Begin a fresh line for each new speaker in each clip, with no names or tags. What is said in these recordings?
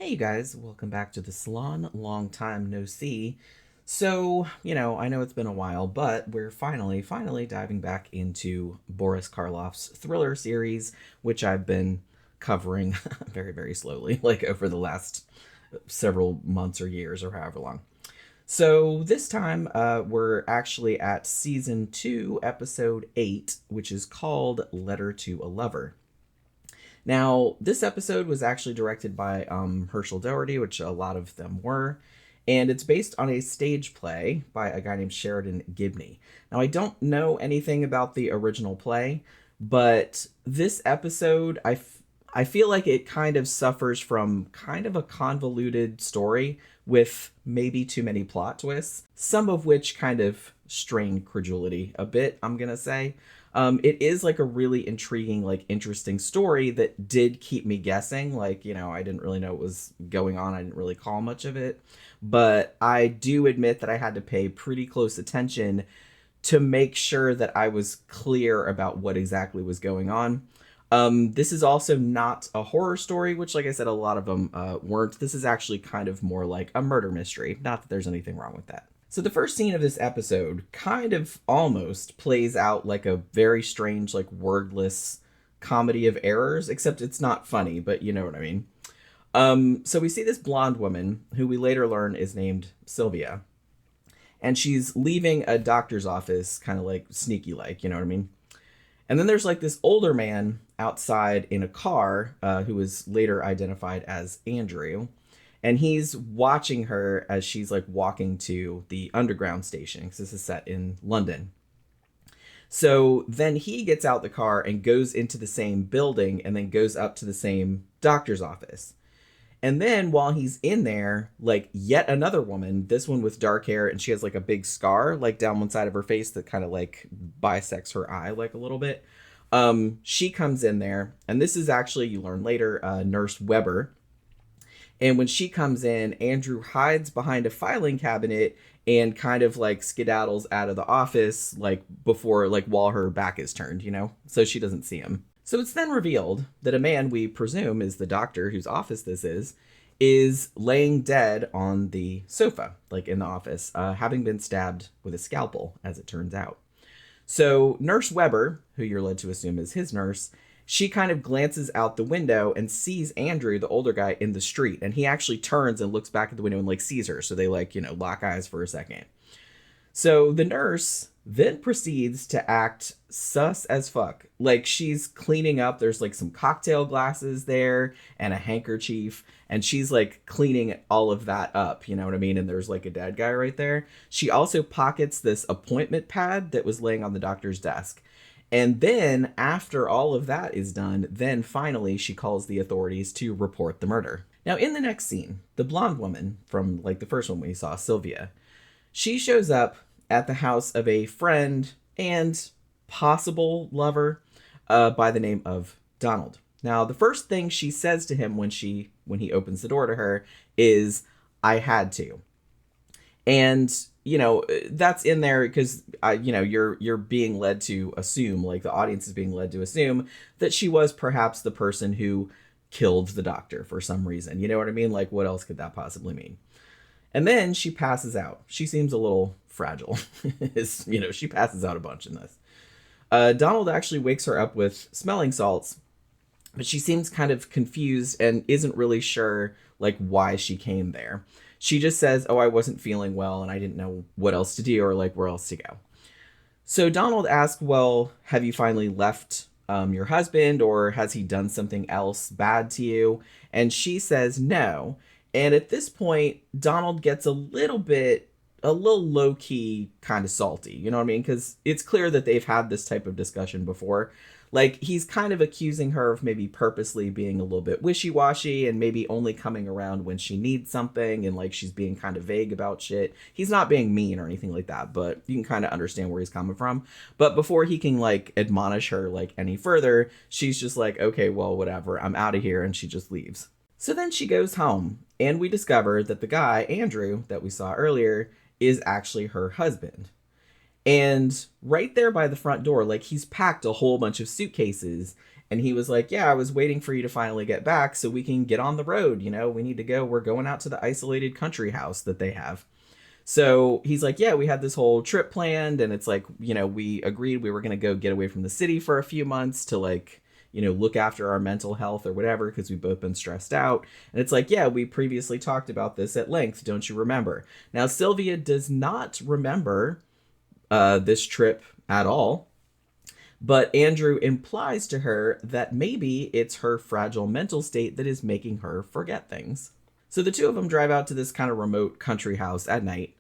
Hey you guys, welcome back to the salon. Long time no see. So, I know it's been a while, but we're finally diving back into Boris Karloff's thriller series, which I've been covering very slowly, like over the last several months or years or however long. So this time, we're actually at season 2, episode 8, which is called Letter to a Lover. Now, this episode was actually directed by Herschel Daugherty, which a lot of them were, and it's based on a stage play by a guy named Sheridan Gibney. Now, I don't know anything about the original play, but this episode, I feel like it kind of suffers from kind of a convoluted story with maybe too many plot twists, some of which kind of strain credulity a bit, I'm going to say. It is like a really intriguing, like interesting story that did keep me guessing. Like, I didn't really know what was going on. I didn't really call much of it. But I do admit that I had to pay pretty close attention to make sure that I was clear about what exactly was going on. This is also not a horror story, which, like I said, a lot of them weren't. This is actually kind of more like a murder mystery. Not that there's anything wrong with that. So the first scene of this episode kind of almost plays out like a very strange, like wordless comedy of errors, except it's not funny, but you know what I mean. So we see this blonde woman who we later learn is named Sylvia, and she's leaving a doctor's office, kind of like sneaky like, you know what I mean? And then there's like this older man outside in a car who is later identified as Andrew. And he's watching her as she's like walking to the underground station because this is set in London. So then he gets out the car and goes into the same building and then goes up to the same doctor's office. And then while he's in there, like yet another woman, this one with dark hair, and she has like a big scar like down one side of her face that kind of like bisects her eye like a little bit. She comes in there, and this is actually, you learn later, Nurse Weber. And when she comes in, Andrew hides behind a filing cabinet and kind of like skedaddles out of the office, like before, like while her back is turned, so she doesn't see him. So it's then revealed that a man we presume is the doctor whose office this is laying dead on the sofa, like in the office, having been stabbed with a scalpel, as it turns out. So Nurse Weber, who you're led to assume is his nurse, she kind of glances out the window and sees Andrew, the older guy, in the street. And he actually turns and looks back at the window and like sees her. So they like, lock eyes for a second. So the nurse then proceeds to act sus as fuck. Like she's cleaning up. There's like some cocktail glasses there and a handkerchief. And she's like cleaning all of that up. You know what I mean? And there's like a dead guy right there. She also pockets this appointment pad that was laying on the doctor's desk. And then after all of that is done, then finally she calls the authorities to report the murder. Now in the next scene, the blonde woman from like the first one we saw, Sylvia, she shows up at the house of a friend and possible lover by the name of Donald. Now the first thing she says to him when he opens the door to her is, "I had to." And that's in there because you're being led to assume, like the audience is being led to assume, that she was perhaps the person who killed the doctor for some reason. You know what I mean? Like, what else could that possibly mean? And then she passes out. She seems a little fragile. She passes out a bunch in this. Donald actually wakes her up with smelling salts, but she seems kind of confused and isn't really sure like why she came there. She just says, "Oh, I wasn't feeling well and I didn't know what else to do or like where else to go." So Donald asks, "Well, have you finally left your husband, or has he done something else bad to you?" And she says no. And at this point, Donald gets a little low key kind of salty. You know what I mean? Because it's clear that they've had this type of discussion before. Like, he's kind of accusing her of maybe purposely being a little bit wishy-washy and maybe only coming around when she needs something, and like she's being kind of vague about shit. He's not being mean or anything like that, but you can kind of understand where he's coming from. But before he can like admonish her like any further, she's just like, "Okay, well, whatever, I'm out of here," and she just leaves. So then she goes home, and we discover that the guy, Andrew, that we saw earlier, is actually her husband. And right there by the front door, like he's packed a whole bunch of suitcases And he was like, yeah, I was waiting for you to finally get back so we can get on the road. We need to go. We're going out to the isolated country house that they have. So he's like, yeah, we had this whole trip planned. And it's like, we agreed we were going to go get away from the city for a few months to like, look after our mental health or whatever, because we've both been stressed out. And it's like, yeah, we previously talked about this at length. Don't you remember? Now, Sylvia does not remember this trip at all. But Andrew implies to her that maybe it's her fragile mental state that is making her forget things. So the two of them drive out to this kind of remote country house at night.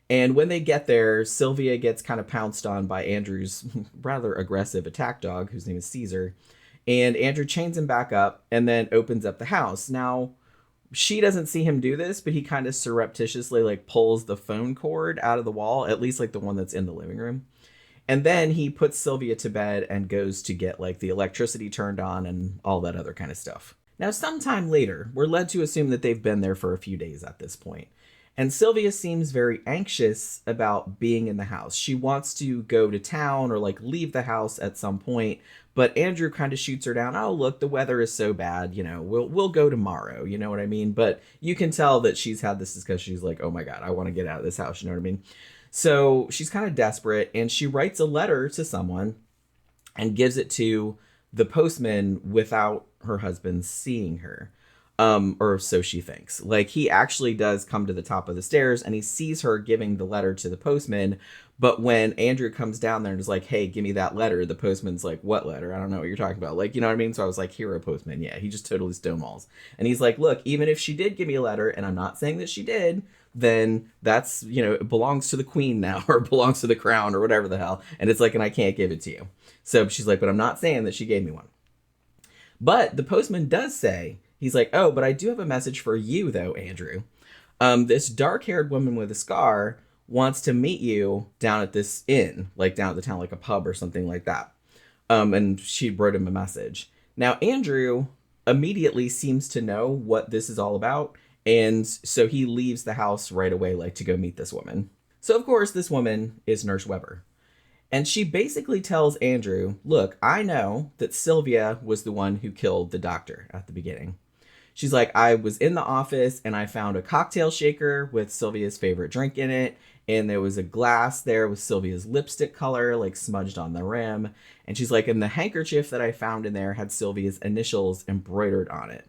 And when they get there, Sylvia gets kind of pounced on by Andrew's rather aggressive attack dog, whose name is Caesar. And Andrew chains him back up and then opens up the house. Now, she doesn't see him do this, but he kind of surreptitiously like pulls the phone cord out of the wall, at least like the one that's in the living room. And then he puts Sylvia to bed and goes to get like the electricity turned on and all that other kind of stuff. Now, sometime later, we're led to assume that they've been there for a few days at this point. And Sylvia seems very anxious about being in the house. She wants to go to town or like leave the house at some point. But Andrew kind of shoots her down. Oh, look, the weather is so bad. We'll go tomorrow. You know what I mean? But you can tell that she's had this discussion. She's like, oh my God, I want to get out of this house. You know what I mean? So she's kind of desperate, and she writes a letter to someone and gives it to the postman without her husband seeing her. Or so she thinks. Like, he actually does come to the top of the stairs and he sees her giving the letter to the postman. But when Andrew comes down there and is like, hey, give me that letter, the postman's like, what letter? I don't know what you're talking about. Like, you know what I mean? So I was like, hero postman. Yeah, he just totally stonewalls. And he's like, look, even if she did give me a letter, and I'm not saying that she did, then that's, it belongs to the queen now, or belongs to the crown, or whatever the hell. And it's like, and I can't give it to you. So she's like, but I'm not saying that she gave me one. But the postman does say, he's like, oh, but I do have a message for you, though, Andrew. This dark-haired woman with a scar wants to meet you down at this inn, like down at the town, like a pub or something like that. And she wrote him a message. Now, Andrew immediately seems to know what this is all about. And so he leaves the house right away, like to go meet this woman. So, of course, this woman is Nurse Weber. And she basically tells Andrew, look, I know that Sylvia was the one who killed the doctor at the beginning. She's like, I was in the office and I found a cocktail shaker with Sylvia's favorite drink in it. And there was a glass there with Sylvia's lipstick color, like smudged on the rim. And she's like, and the handkerchief that I found in there had Sylvia's initials embroidered on it.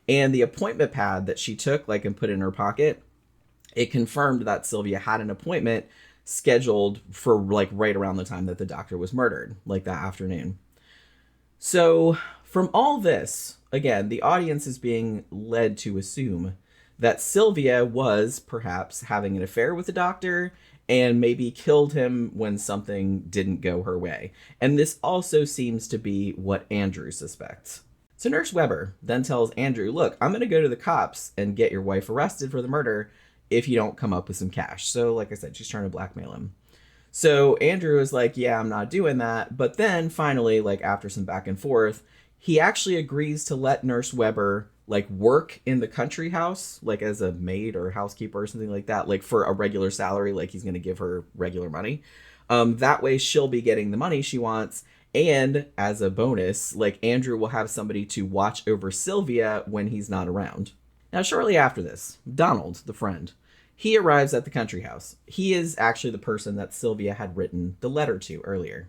And the appointment pad that she took, like, and put in her pocket, it confirmed that Sylvia had an appointment scheduled for, like, right around the time that the doctor was murdered, like that afternoon. So from all this, again, the audience is being led to assume that Sylvia was perhaps having an affair with the doctor and maybe killed him when something didn't go her way. And this also seems to be what Andrew suspects. So Nurse Weber then tells Andrew, look, I'm going to go to the cops and get your wife arrested for the murder if you don't come up with some cash. So like I said, she's trying to blackmail him. So Andrew is like, yeah, I'm not doing that. But then finally, like after some back and forth, he actually agrees to let Nurse Weber like work in the country house, like as a maid or housekeeper or something like that, like for a regular salary, like he's going to give her regular money. That way she'll be getting the money she wants. And as a bonus, like Andrew will have somebody to watch over Sylvia when he's not around. Now, shortly after this, Donald, the friend, he arrives at the country house. He is actually the person that Sylvia had written the letter to earlier.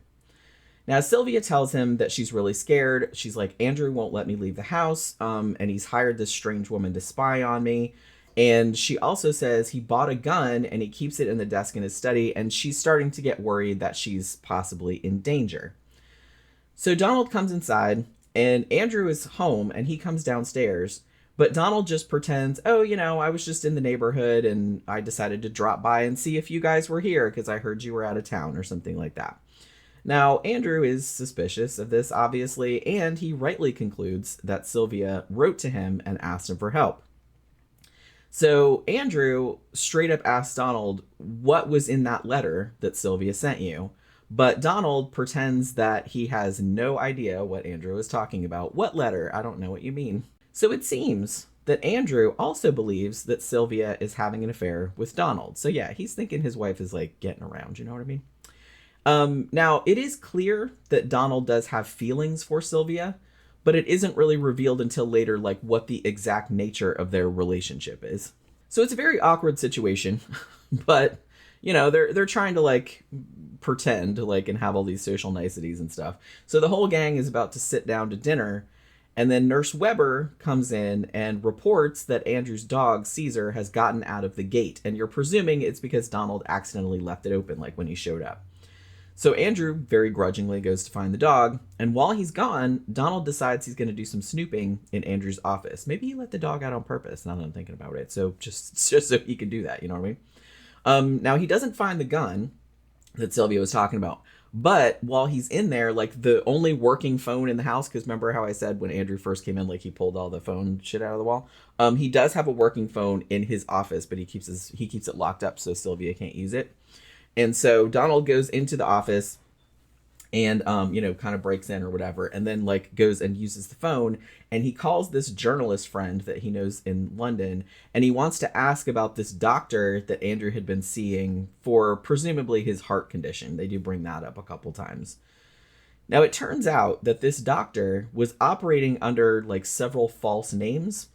Now, Sylvia tells him that she's really scared. She's like, Andrew won't let me leave the house, and he's hired this strange woman to spy on me. And she also says he bought a gun and he keeps it in the desk in his study, and she's starting to get worried that she's possibly in danger. So Donald comes inside, and Andrew is home, and he comes downstairs. But Donald just pretends, oh, I was just in the neighborhood, and I decided to drop by and see if you guys were here because I heard you were out of town or something like that. Now, Andrew is suspicious of this, obviously, and he rightly concludes that Sylvia wrote to him and asked him for help. So Andrew straight up asked Donald, what was in that letter that Sylvia sent you? But Donald pretends that he has no idea what Andrew is talking about. What letter? I don't know what you mean. So it seems that Andrew also believes that Sylvia is having an affair with Donald. So yeah, he's thinking his wife is like getting around, you know what I mean? Now, it is clear that Donald does have feelings for Sylvia, but it isn't really revealed until later, like what the exact nature of their relationship is. So it's a very awkward situation, but they're trying to like pretend like and have all these social niceties and stuff. So the whole gang is about to sit down to dinner, and then Nurse Weber comes in and reports that Andrew's dog, Caesar, has gotten out of the gate. And you're presuming it's because Donald accidentally left it open, like when he showed up. So Andrew very grudgingly goes to find the dog. And while he's gone, Donald decides he's going to do some snooping in Andrew's office. Maybe he let the dog out on purpose, now that I'm thinking about it. So just so he can do that, you know what I mean? Now, he doesn't find the gun that Sylvia was talking about. But while he's in there, like the only working phone in the house, because remember how I said when Andrew first came in, like he pulled all the phone shit out of the wall. He does have a working phone in his office, but he keeps it locked up so Sylvia can't use it. And so Donald goes into the office and, kind of breaks in or whatever, and then like goes and uses the phone, and he calls this journalist friend that he knows in London, and he wants to ask about this doctor that Andrew had been seeing for presumably his heart condition. They do bring that up a couple times. Now, it turns out that this doctor was operating under like several false names,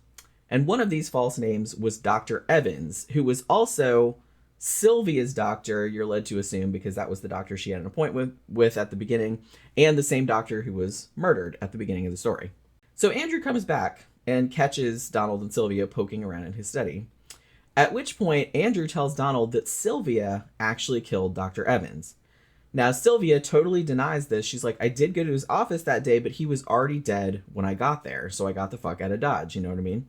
and one of these false names was Dr. Evans, who was also Sylvia's doctor, you're led to assume, because that was the doctor she had an appointment with at the beginning, and the same doctor who was murdered at the beginning of the story. So Andrew comes back and catches Donald and Sylvia poking around in his study, at which point Andrew tells Donald that Sylvia actually killed Dr. Evans. Now, Sylvia totally denies this. She's like, I did go to his office that day, but he was already dead when I got there, so I got the fuck out of Dodge, you know what I mean?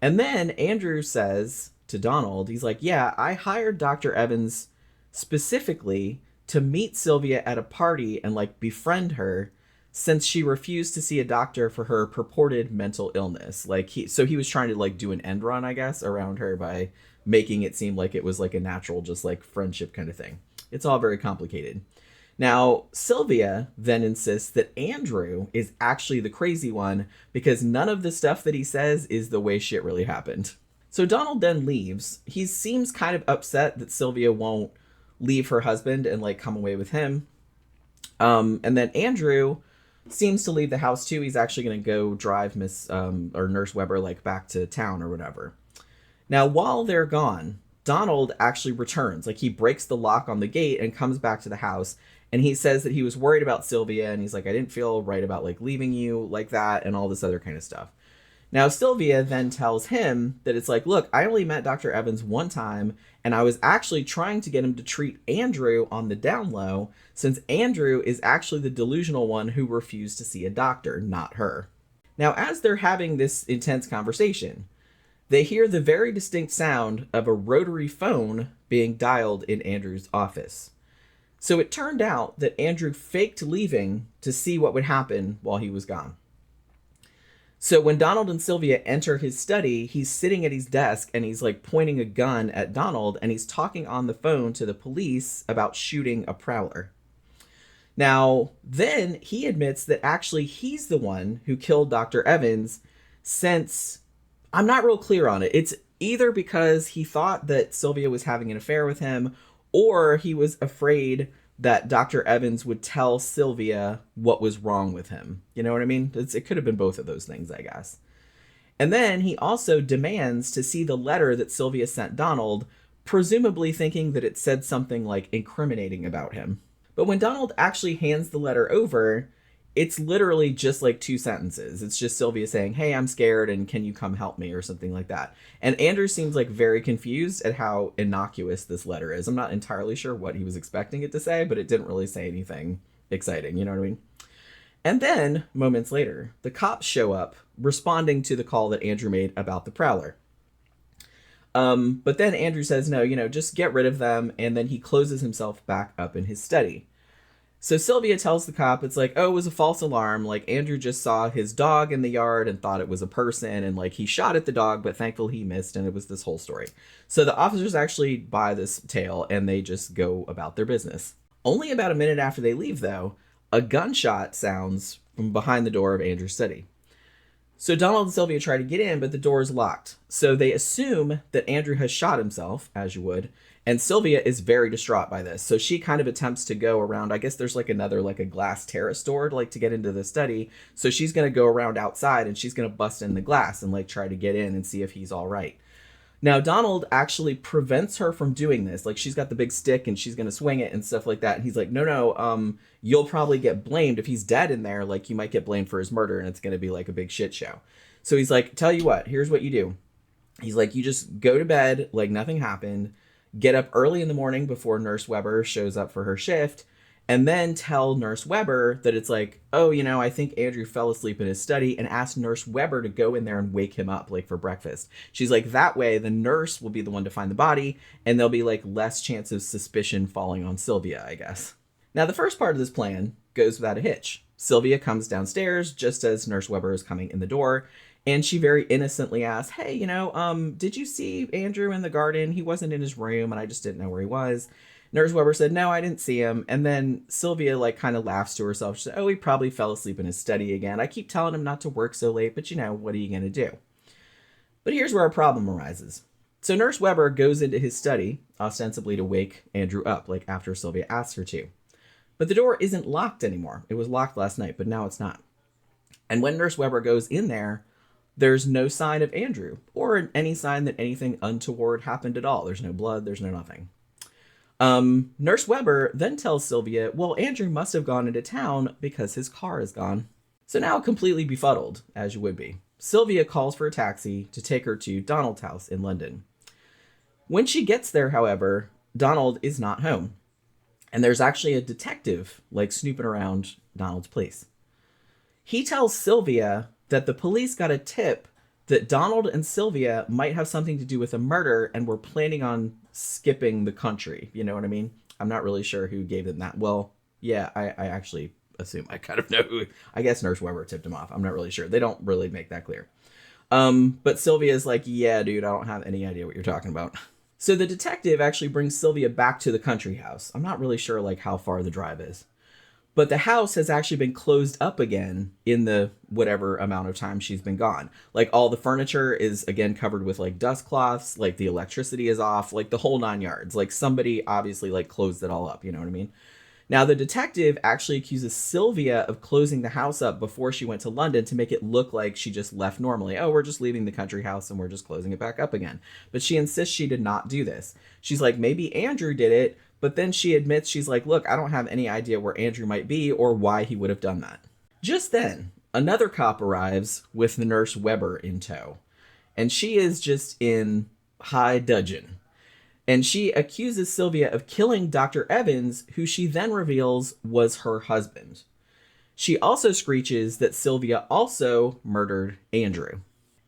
And then Andrew says to Donald, he's like, yeah, I hired Dr. Evans specifically to meet Sylvia at a party and like befriend her, since she refused to see a doctor for her purported mental illness. Like he was trying to like do an end run, I guess, around her by making it seem like it was like a natural, just like friendship kind of thing. It's all very complicated. Now, Sylvia then insists that Andrew is actually the crazy one because none of the stuff that he says is the way shit really happened. So Donald then leaves. He seems kind of upset that Sylvia won't leave her husband and like come away with him. And then Andrew seems to leave the house too. He's actually going to go drive or Nurse Weber like back to town or whatever. Now, while they're gone, Donald actually returns. Like he breaks the lock on the gate and comes back to the house. And he says that he was worried about Sylvia. And he's like, I didn't feel right about like leaving you like that and all this other kind of stuff. Now, Sylvia then tells him that it's like, look, I only met Dr. Evans one time, and I was actually trying to get him to treat Andrew on the down low, since Andrew is actually the delusional one who refused to see a doctor, not her. Now, as they're having this intense conversation, they hear the very distinct sound of a rotary phone being dialed in Andrew's office. So it turned out that Andrew faked leaving to see what would happen while he was gone. So when Donald and Sylvia enter his study, he's sitting at his desk and he's like pointing a gun at Donald and he's talking on the phone to the police about shooting a prowler. Now, then he admits that actually he's the one who killed Dr. Evans, since I'm not real clear on it. It's either because he thought that Sylvia was having an affair with him, or he was afraid that Dr. Evans would tell Sylvia what was wrong with him. You know what I mean? It could have been both of those things, I guess. And then he also demands to see the letter that Sylvia sent Donald, presumably thinking that it said something like incriminating about him. But when Donald actually hands the letter over, it's literally just like 2 sentences. It's just Sylvia saying, hey, I'm scared and can you come help me, or something like that. And Andrew seems like very confused at how innocuous this letter is. I'm not entirely sure what he was expecting it to say, but it didn't really say anything exciting, you know what I mean? And then, moments later, the cops show up responding to the call that Andrew made about the prowler. But then Andrew says, no, just get rid of them. And then he closes himself back up in his study. So Sylvia tells the cop, it's like, oh, it was a false alarm. Like, Andrew just saw his dog in the yard and thought it was a person. And, like, he shot at the dog, but thankfully he missed. And it was this whole story. So the officers actually buy this tale and they just go about their business. Only about a minute after they leave, though, a gunshot sounds from behind the door of Andrew's study. So Donald and Sylvia try to get in, but the door is locked. So they assume that Andrew has shot himself, as you would, And Sylvia is very distraught by this. So she kind of attempts to go around. I guess there's like another, like a glass terrace door to like to get into the study. So she's going to go around outside and she's going to bust in the glass and like try to get in and see if he's all right. Now, Donald actually prevents her from doing this. Like, she's got the big stick and she's going to swing it and stuff like that. And he's like, no, you'll probably get blamed. If he's dead in there, like, you might get blamed for his murder and it's going to be like a big shit show. So he's like, tell you what, here's what you do. He's like, you just go to bed like nothing happened, get up early in the morning before Nurse Weber shows up for her shift, and then tell Nurse Weber that it's like, oh, I think Andrew fell asleep in his study, and ask Nurse Weber to go in there and wake him up like for breakfast. She's like, that way the nurse will be the one to find the body, and there'll be like less chance of suspicion falling on Sylvia, I guess. Now, the first part of this plan goes without a hitch. Sylvia comes downstairs just as Nurse Weber is coming in the door, and she very innocently asks, hey, did you see Andrew in the garden? He wasn't in his room, and I just didn't know where he was. Nurse Weber said, no, I didn't see him. And then Sylvia like kind of laughs to herself. She said, oh, he probably fell asleep in his study again. I keep telling him not to work so late, but what are you going to do? But here's where our problem arises. So Nurse Weber goes into his study, ostensibly to wake Andrew up, like after Sylvia asks her to. But the door isn't locked anymore. It was locked last night, but now it's not. And when Nurse Weber goes in there, there's no sign of Andrew or any sign that anything untoward happened at all. There's no blood. There's no nothing. Nurse Weber then tells Sylvia, well, Andrew must have gone into town because his car is gone. So now completely befuddled, as you would be, Sylvia calls for a taxi to take her to Donald's house in London. When she gets there, however, Donald is not home. And there's actually a detective like snooping around Donald's place. He tells Sylvia that the police got a tip that Donald and Sylvia might have something to do with a murder and were planning on skipping the country. You know what I mean? I'm not really sure who gave them that. Well, yeah, I actually assume I kind of know who. I guess Nurse Weber tipped him off. I'm not really sure. They don't really make that clear. But Sylvia's like, yeah, dude, I don't have any idea what you're talking about. So the detective actually brings Sylvia back to the country house. I'm not really sure like how far the drive is. But the house has actually been closed up again in the whatever amount of time she's been gone. Like all the furniture is again covered with like dust cloths, like the electricity is off, like the whole 9 yards. Like somebody obviously like closed it all up, you know what I mean? Now the detective actually accuses Sylvia of closing the house up before she went to London to make it look like she just left normally. Oh, we're just leaving the country house and we're just closing it back up again. But she insists she did not do this. She's like, maybe Andrew did it. But then she admits, she's like, look, I don't have any idea where Andrew might be or why he would have done that. Just then, another cop arrives with the Nurse Weber in tow. And she is just in high dudgeon. And she accuses Sylvia of killing Dr. Evans, who she then reveals was her husband. She also screeches that Sylvia also murdered Andrew.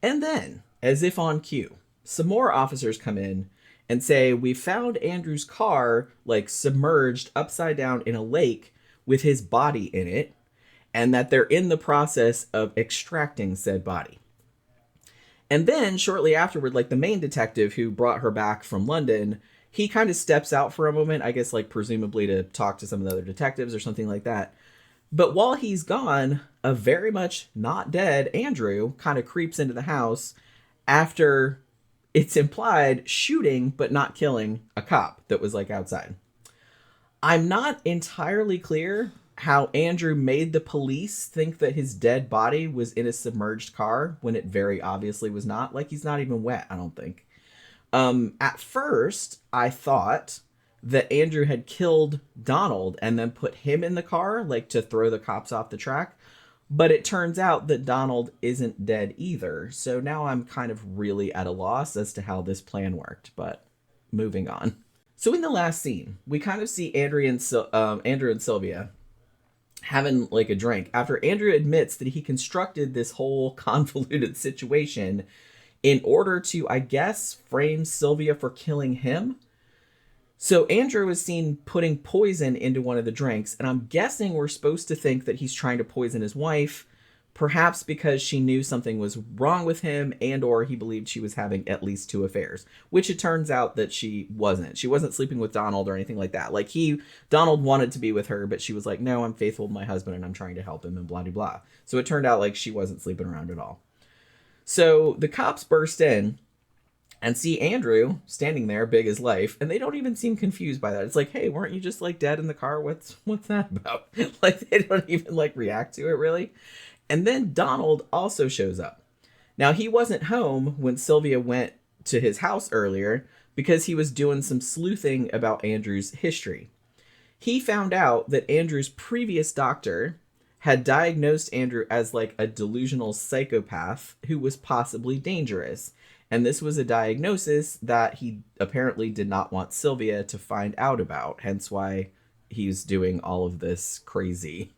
And then, as if on cue, some more officers come in and say, we found Andrew's car like submerged upside down in a lake with his body in it, and that they're in the process of extracting said body. And then shortly afterward, like the main detective who brought her back from London, he kind of steps out for a moment, I guess like presumably to talk to some of the other detectives or something like that. But while he's gone, a very much not dead Andrew kind of creeps into the house after, it's implied, shooting but not killing a cop that was like outside. I'm not entirely clear how Andrew made the police think that his dead body was in a submerged car when it very obviously was not. Like, he's not even wet, I don't think. At first, I thought that Andrew had killed Donald and then put him in the car, like to throw the cops off the track. But it turns out that Donald isn't dead either. So now I'm kind of really at a loss as to how this plan worked. But moving on. So in the last scene, we kind of see Andrew and Sylvia having like a drink after Andrew admits that he constructed this whole convoluted situation in order to, I guess, frame Sylvia for killing him. So Andrew is seen putting poison into one of the drinks, and I'm guessing we're supposed to think that he's trying to poison his wife, perhaps because she knew something was wrong with him and or he believed she was having at least 2 affairs, which it turns out that she wasn't. She wasn't sleeping with Donald or anything like that. Like Donald wanted to be with her, but she was like, no, I'm faithful to my husband and I'm trying to help him and blah, blah, blah. So it turned out like she wasn't sleeping around at all. So the cops burst in and see Andrew standing there, big as life, and they don't even seem confused by that. It's like, hey, weren't you just like dead in the car? What's that about? Like, they don't even like react to it really. And then Donald also shows up. Now, he wasn't home when Sylvia went to his house earlier because he was doing some sleuthing about Andrew's history. He found out that Andrew's previous doctor had diagnosed Andrew as like a delusional psychopath who was possibly dangerous. And this was a diagnosis that he apparently did not want Sylvia to find out about, hence why he's doing all of this crazy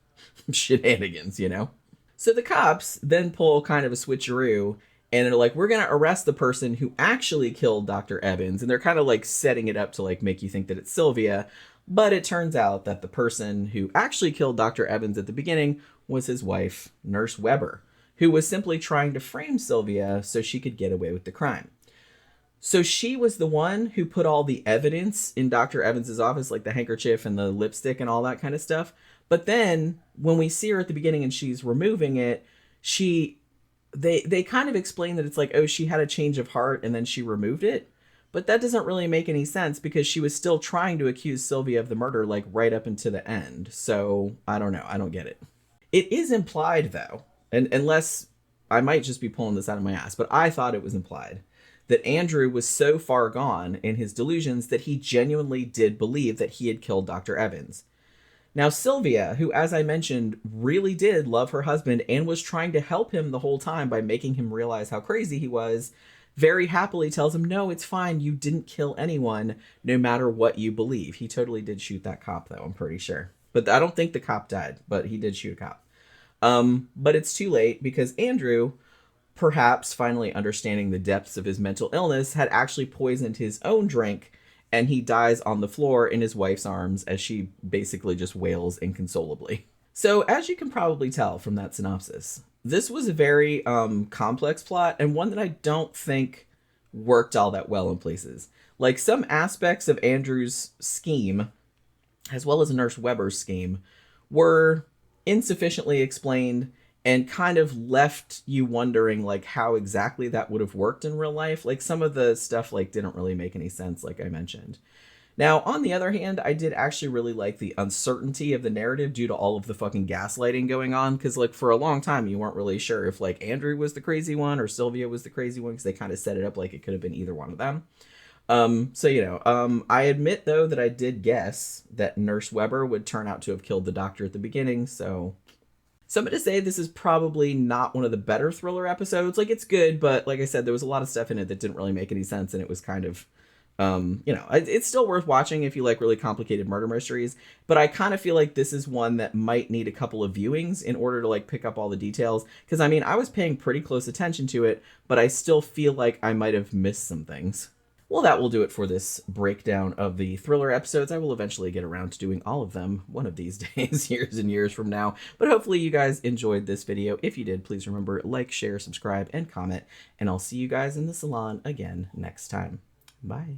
shenanigans, you know? So the cops then pull kind of a switcheroo and they're like, we're going to arrest the person who actually killed Dr. Evans. And they're kind of like setting it up to like make you think that it's Sylvia. But it turns out that the person who actually killed Dr. Evans at the beginning was his wife, Nurse Weber, who was simply trying to frame Sylvia so she could get away with the crime. So she was the one who put all the evidence in Dr. Evans's office, like the handkerchief and the lipstick and all that kind of stuff. But then when we see her at the beginning and she's removing it, they kind of explain that it's like, oh, she had a change of heart and then she removed it. But that doesn't really make any sense because she was still trying to accuse Sylvia of the murder, like right up until the end. So I don't know. I don't get it. It is implied, though, and unless I might just be pulling this out of my ass, but I thought it was implied that Andrew was so far gone in his delusions that he genuinely did believe that he had killed Dr. Evans. Now, Sylvia, who, as I mentioned, really did love her husband and was trying to help him the whole time by making him realize how crazy he was, very happily tells him, no, it's fine. You didn't kill anyone, no matter what you believe. He totally did shoot that cop, though, I'm pretty sure. But I don't think the cop died, but he did shoot a cop. But it's too late because Andrew, perhaps finally understanding the depths of his mental illness, had actually poisoned his own drink, and he dies on the floor in his wife's arms as she basically just wails inconsolably. So, as you can probably tell from that synopsis, this was a very complex plot and one that I don't think worked all that well in places. Like, some aspects of Andrew's scheme, as well as Nurse Weber's scheme, were insufficiently explained and kind of left you wondering like how exactly that would have worked in real life. Like, some of the stuff like didn't really make any sense, like I mentioned. Now, on the other hand, I did actually really like the uncertainty of the narrative due to all of the fucking gaslighting going on. Because, like, for a long time, you weren't really sure if, like, Andrew was the crazy one or Sylvia was the crazy one because they kind of set it up like it could have been either one of them. I admit, though, that I did guess that Nurse Weber would turn out to have killed the doctor at the beginning. So I'm going to say this is probably not one of the better thriller episodes. Like, it's good, but like I said, there was a lot of stuff in it that didn't really make any sense. And it was kind of... it's still worth watching if you like really complicated murder mysteries, but I kind of feel like this is one that might need a couple of viewings in order to like pick up all the details. Because I mean, I was paying pretty close attention to it, but I still feel like I might have missed some things. Well, that will do it for this breakdown of the thriller episodes. I will eventually get around to doing all of them one of these days, years and years from now. But hopefully you guys enjoyed this video. If you did, please remember, like, share, subscribe, and comment. And I'll see you guys in the salon again next time. Bye.